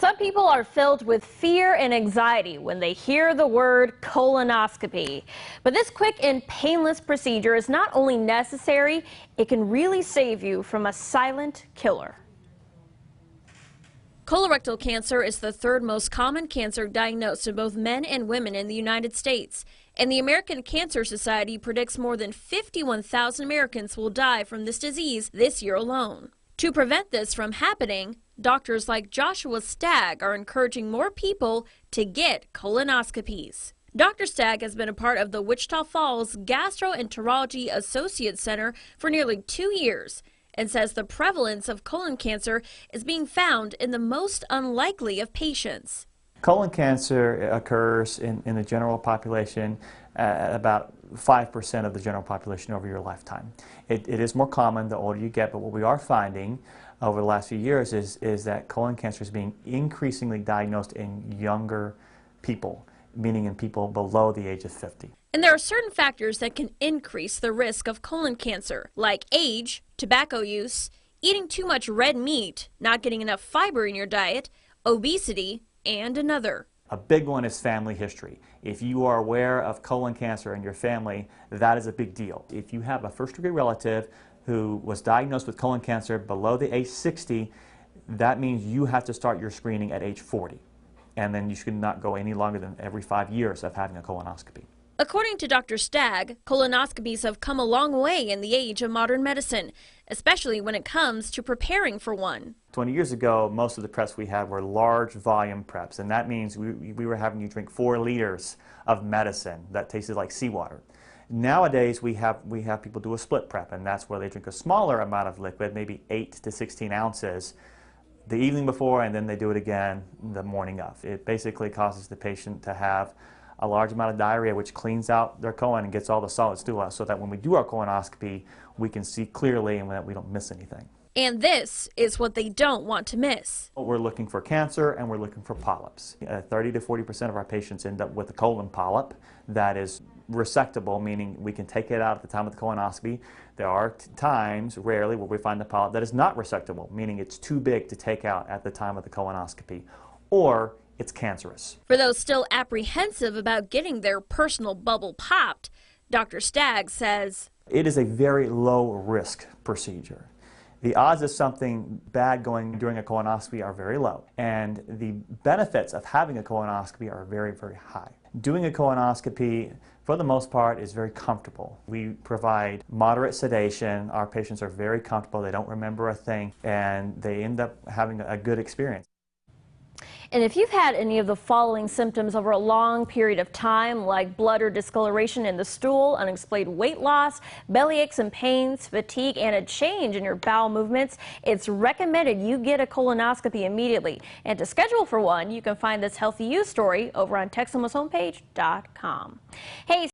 Some people are filled with fear and anxiety when they hear the word colonoscopy. But this quick and painless procedure is not only necessary, it can really save you from a silent killer. Colorectal cancer is the third most common cancer diagnosed in both men and women in the United States. And the American Cancer Society predicts more than 51,000 Americans will die from this disease this year alone. To prevent this from happening, doctors like Joshua Stagg are encouraging more people to get colonoscopies. Dr. Stagg has been a part of the Wichita Falls Gastroenterology Associate Center for nearly 2 years and says the prevalence of colon cancer is being found in the most unlikely of patients. Colon cancer occurs in the general population about 5% of the general population over your lifetime. It is more common the older you get, but what we are finding over the last few years is that colon cancer is being increasingly diagnosed in younger people, meaning in people below the age of 50. And there are certain factors that can increase the risk of colon cancer, like age, tobacco use, eating too much red meat, not getting enough fiber in your diet, obesity, and another. A big one is family history. If you are aware of colon cancer in your family, that is a big deal. If you have a first-degree relative who was diagnosed with colon cancer below the age 60, that means you have to start your screening at age 40. And then you should not go any longer than every 5 years of having a colonoscopy. According to Dr. Stagg, colonoscopies have come a long way in the age of modern medicine, especially when it comes to preparing for one. 20 years ago, most of the preps we had were large volume preps, and that means we were having you drink 4 liters of medicine that tasted like seawater. Nowadays, we have people do a split prep, and that's where they drink a smaller amount of liquid, maybe 8 to 16 ounces, the evening before, and then they do it again the morning of. It basically causes the patient to have a large amount of diarrhea, which cleans out their colon and gets all the solids through us, so that when we do our colonoscopy, we can see clearly and that we don't miss anything. And this is what they don't want to miss. We're looking for cancer and we're looking for polyps. 30 to 40% of our patients end up with a colon polyp that is resectable, meaning we can take it out at the time of the colonoscopy. There are times, rarely, where we find a polyp that is not resectable, meaning it's too big to take out at the time of the colonoscopy, or it's cancerous. For those still apprehensive about getting their personal bubble popped, Dr. Stagg says, it is a very low-risk procedure. The odds of something bad going during a colonoscopy are very low, and the benefits of having a colonoscopy are very, very high. Doing a colonoscopy, for the most part, is very comfortable. We provide moderate sedation. Our patients are very comfortable. They don't remember a thing, and they end up having a good experience. And if you've had any of the following symptoms over a long period of time, like blood or discoloration in the stool, unexplained weight loss, belly aches and pains, fatigue, and a change in your bowel movements, it's recommended you get a colonoscopy immediately. And to schedule for one, you can find this healthy you story over on Texomashomepage.com. Hey.